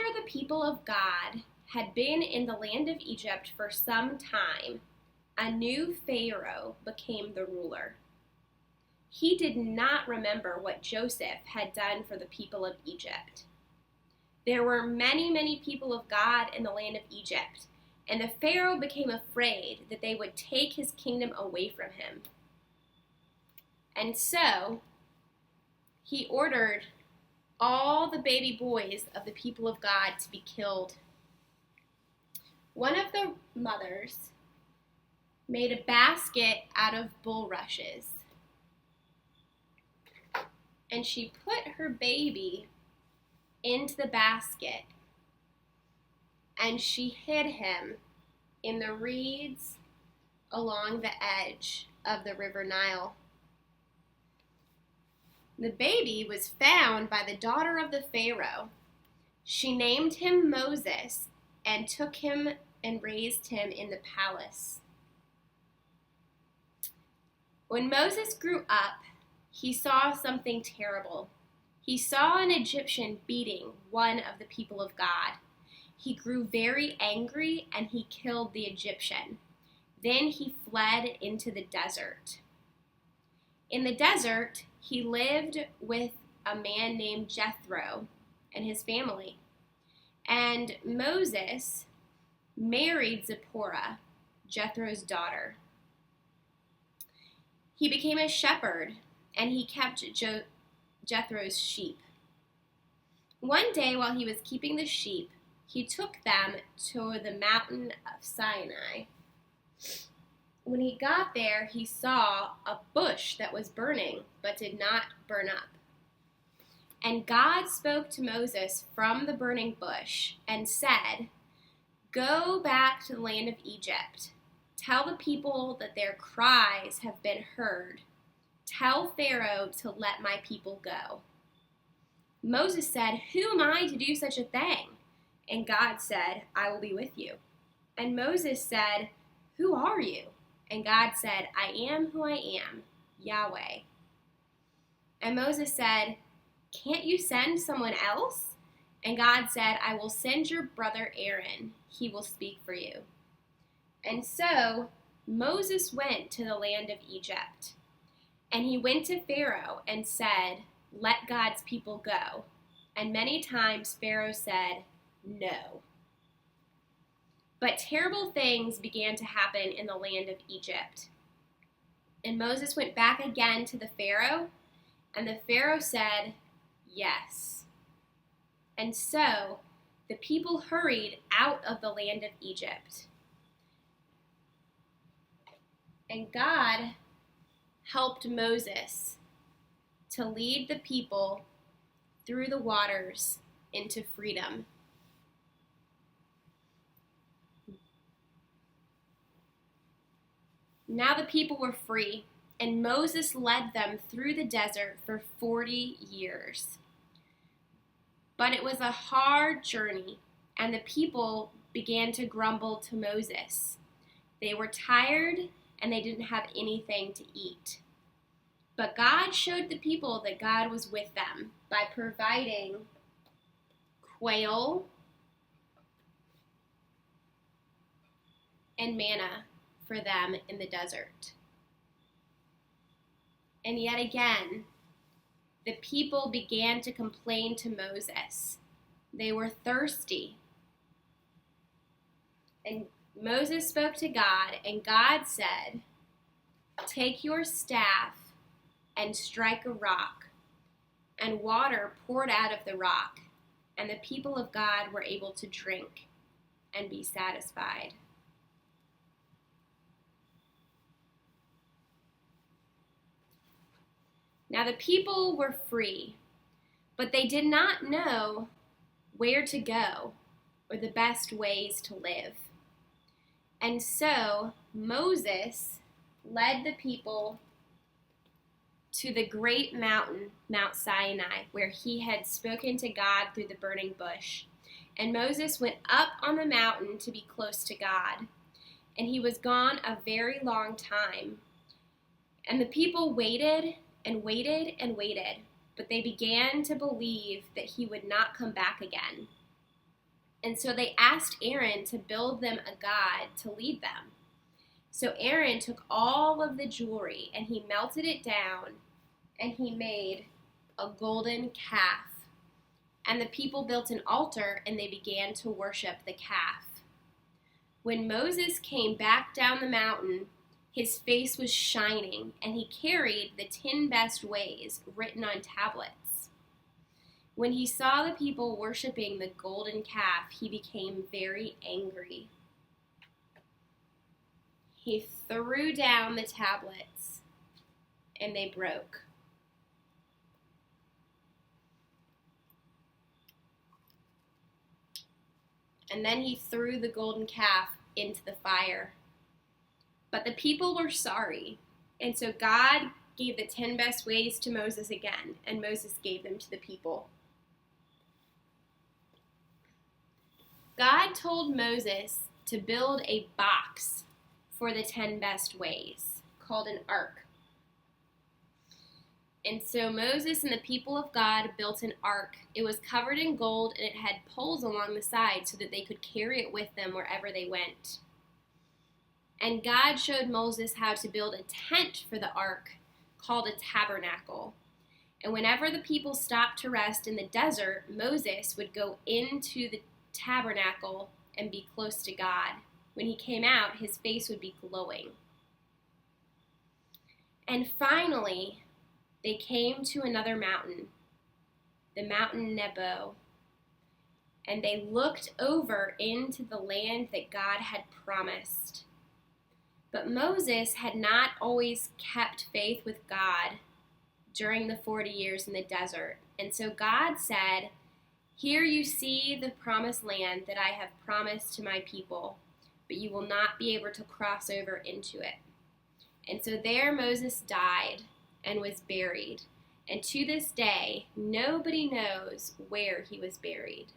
After the people of God had been in the land of Egypt for some time, a new Pharaoh became the ruler. He did not remember what Joseph had done for the people of Egypt. There were many, many people of God in the land of Egypt, and the Pharaoh became afraid that they would take his kingdom away from him. And so he ordered all the baby boys of the people of God to be killed. One of the mothers made a basket out of bulrushes, and she put her baby into the basket, and she hid him in the reeds along the edge of the river Nile. The baby was found by the daughter of the Pharaoh. She named him Moses and took him and raised him in the palace. When Moses grew up, he saw something terrible. He saw an Egyptian beating one of the people of God. He grew very angry and he killed the Egyptian. Then he fled into the desert. In the desert, he lived with a man named Jethro and his family. And Moses married Zipporah, Jethro's daughter. He became a shepherd, and he kept Jethro's sheep. One day, while he was keeping the sheep, he took them to the mountain of Sinai. When he got there, he saw a bush that was burning, but did not burn up. And God spoke to Moses from the burning bush and said, "Go back to the land of Egypt. Tell the people that their cries have been heard. Tell Pharaoh to let my people go." Moses said, "Who am I to do such a thing?" And God said, "I will be with you." And Moses said, "Who are you?" And God said, "I am who I am, Yahweh." And Moses said, "Can't you send someone else?" And God said, "I will send your brother Aaron. He will speak for you." And so Moses went to the land of Egypt. And he went to Pharaoh and said, "Let God's people go." And many times Pharaoh said, "No." But terrible things began to happen in the land of Egypt. And Moses went back again to the Pharaoh, and the Pharaoh said, "Yes." And so the people hurried out of the land of Egypt. And God helped Moses to lead the people through the waters into freedom. Now the people were free, and Moses led them through the desert for 40 years. But it was a hard journey, and the people began to grumble to Moses. They were tired, and they didn't have anything to eat. But God showed the people that God was with them by providing quail and manna for them in the desert. And yet again, the people began to complain to Moses. They were thirsty. And Moses spoke to God, and God said, "Take your staff and strike a rock." And water poured out of the rock, and the people of God were able to drink and be satisfied. Now the people were free, but they did not know where to go or the best ways to live. And so Moses led the people to the great mountain, Mount Sinai, where he had spoken to God through the burning bush. And Moses went up on the mountain to be close to God. And he was gone a very long time. And the people waited and waited and waited, but they began to believe that he would not come back again. And so they asked Aaron to build them a god to lead them. So Aaron took all of the jewelry and he melted it down and he made a golden calf. And the people built an altar and they began to worship the calf. When Moses came back down the mountain, his face was shining, and he carried the 10 best ways written on tablets. When he saw the people worshiping the golden calf, he became very angry. He threw down the tablets, and they broke. And then he threw the golden calf into the fire. But the people were sorry, and so God gave the 10 best ways to Moses again, and Moses gave them to the people. God told Moses to build a box for the 10 best ways, called an ark. And so Moses and the people of God built an ark. It was covered in gold, and it had poles along the side so that they could carry it with them wherever they went. And God showed Moses how to build a tent for the ark, called a tabernacle. And whenever the people stopped to rest in the desert, Moses would go into the tabernacle and be close to God. When he came out, his face would be glowing. And finally, they came to another mountain, the mountain Nebo, and they looked over into the land that God had promised. But Moses had not always kept faith with God during the 40 years in the desert. And so God said, "Here you see the promised land that I have promised to my people, but you will not be able to cross over into it." And so there Moses died and was buried. And to this day, nobody knows where he was buried.